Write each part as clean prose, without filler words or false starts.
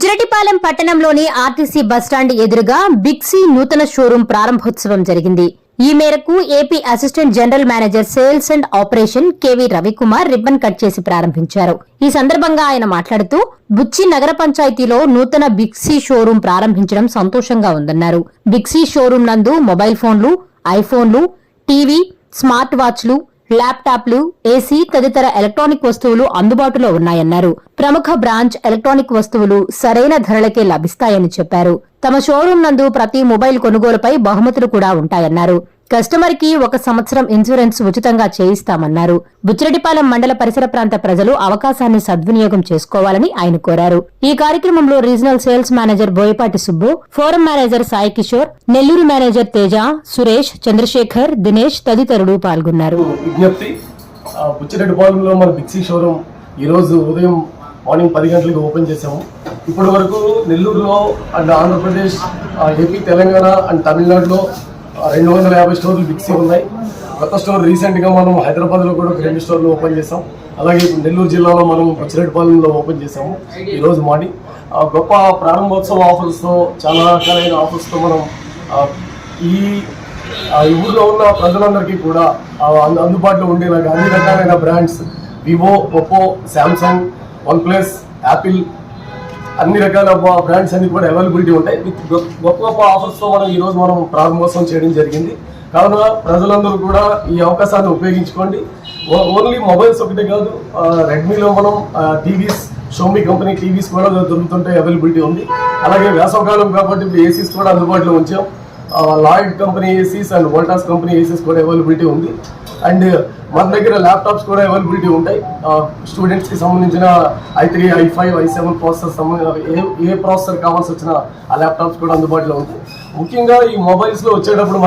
బుచ్చిరెడ్డిపాలెం పట్టణంలోని RTC bus stand ఎదురుగా Big C నూతన షోరూం ప్రారంభోత్సవం జరిగింది. ఈ మేరకు AP assistant general manager sales and operation KV Ravikumar ribbon cut చేసి ప్రారంభించారు. ఈ సందర్భంగా ఆయన మాట్లాడుతూ బుచ్చి నగర పంచాయతీలో నూతన బిగ్-సి షోరూం ప్రారంభించడం సంతోషంగా ఉందన్నారు. బిగ్-సి షోరూం నందు మొబైల్ ఫోన్లు, ఐఫోన్లు, టీవీ, స్మార్ట్ వాచ్లు, ల్యాప్టాప్లు, ఏసీ తదితర ఎలక్ట్రానిక్ వస్తువులు అందుబాటులో ఉన్నాయన్నారు. ప్రముఖ బ్రాంచ్ ఎలక్ట్రానిక్ వస్తువులు సరైన ధరలకే లభిస్తాయని చెప్పారు. తమ షోరూం నందు ప్రతి మొబైల్ కొనుగోలుపై బహుమతులు కూడా ఉంటాయన్నారు. కస్టమర్ కి 1 సంవత్సరం ఇన్సూరెన్స్ ఉచితంగా చేయిస్తామన్నారు. బుచ్చిరెడ్డిపాలెం మండల పరిసర ప్రాంత ప్రజలు అవకాశాన్ని సద్వినియోగం చేసుకోవాలని ఆయన కోరారు. ఈ కార్యక్రమంలో regional sales manager Boyapati Subbu, forum manager Sai Kishore, Nellore manager Teja, Suresh, Chandrasekhar, Dinesh తదితరులు పాల్గొన్నారు. బుచ్చిరెడ్డిపాలెంలో మన బిగ్-సి షోరూం ఈ రోజు ఉదయం మార్నింగ్ 10 గంటలకు ఓపెన్ చేశాము. ఇప్పటి వరకు నెల్లూరులో and Andhra Pradesh, AP, Telangana and తమిళనాడులో 250 స్టోర్లు బిగ్-సి ఉన్నాయి. కొత్త స్టోర్ రీసెంట్ గా మనం హైదరాబాద్ లో కూడా 2 స్టోర్లు ఓపెన్ చేసాం. అలాగే ఇప్పుడు నెల్లూరు జిల్లాలో మనం బుచ్చిరెడ్డిపాలెంలో ఓపెన్ చేసాము. ఈ రోజు మార్నింగ్ గొప్ప ప్రారంభోత్సవ ఆఫర్స్ తో, చాలా రకాలైన ఆఫర్స్ తో మనం ఈ ఊర్లో ఉన్న ప్రజలందరికీ కూడా అందుబాటులో ఉండేలాగా అన్ని రకాలైన brands Vivo, Oppo, Samsung, OnePlus, Apple అన్ని రకాల బ్రాండ్స్ అన్ని కూడా అవైలబిలిటీ ఉంటాయి. గొప్ప గొప్ప ఆఫర్స్ తో మనం ఈ రోజు మనం ప్రారంభోత్సవం చేయడం జరిగింది. కావున ప్రజలందరూ కూడా ఈ అవకాశాన్ని ఉపయోగించుకోండి. ఓన్లీ మొబైల్స్ ఒకటే కాదు, రెడ్మీలో మనం టీవీస్, షోమీ కంపెనీ టీవీస్ కూడా దొరుకుతుంటాయి, అవైలబిలిటీ ఉంది. అలాగే వేసవకాలం కాబట్టి ఇప్పుడు ఏసీస్ కూడా అందుబాటులో ఉంచాం. Lloyd company ACs and Voltas company ACs కూడా అవైలబిలిటీ ఉంది. అండ్ మన దగ్గర ల్యాప్టాప్స్ కూడా అవైలబిలిటీ ఉంటాయి. స్టూడెంట్స్ కి సంబంధించిన i3, i5, i7 ప్రాసెసర్ ఏ ప్రాసెసర్ కావాల్సి వచ్చినా ఆ ల్యాప్టాప్స్ కూడా అందుబాటులో ఉంటాయి. ముఖ్యంగా ఈ మొబైల్స్ లో వచ్చేటప్పుడు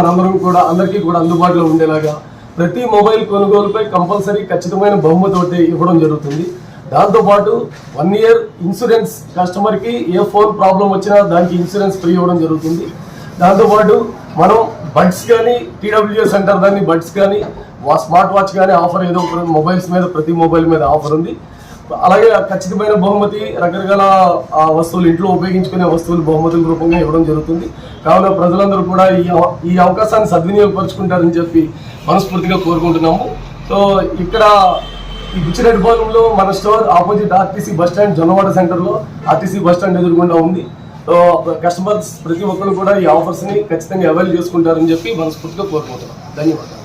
అందరికీ కూడా అందుబాటులో ఉండేలాగా ప్రతి మొబైల్ కొనుగోలుపై కంపల్సరీ ఖచ్చితమైన బహుమతి ఒకటి ఇవ్వడం జరుగుతుంది. దాంతోపాటు 1 year ఇన్సూరెన్స్, కస్టమర్ కి ఏ ఫోన్ ప్రాబ్లం వచ్చినా దానికి ఇన్సూరెన్స్ ఫ్రీ ఇవ్వడం జరుగుతుంది. దాంతోపాటు మనం బడ్స్ కానీ, TWS సెంటర్ దాన్ని బడ్స్ కానీ, స్మార్ట్ వాచ్ కానీ ఆఫర్ ఏదో మొబైల్స్ మీద, ప్రతి మొబైల్ మీద ఆఫర్ ఉంది. అలాగే ఖచ్చితమైన బహుమతి, రకరకాల వస్తువులు, ఇంట్లో ఉపయోగించుకునే వస్తువులు బహుమతుల రూపంగా ఇవ్వడం జరుగుతుంది. కావున ప్రజలందరూ కూడా ఈ అవకాశాన్ని సద్వినియోగపరుచుకుంటారని చెప్పి మనస్ఫూర్తిగా కోరుకుంటున్నాము. సో ఇక్కడ ఈ బుచ్చిరెడ్డిపాలెంలో మన store opposite RTC bus stand, Jonnawada సెంటర్లో ఆర్టీసీ బస్టాండ్ ఎదురుగుండా ఉంది. సో కస్టమర్స్ ప్రతి ఒక్కరు కూడా ఈ ఆఫర్స్ ని ఖచ్చితంగా అవైల్ చేసుకుంటారని చెప్పి మనస్ఫూర్తిగా కోరుకుంటున్నాం. ధన్యవాదాలు.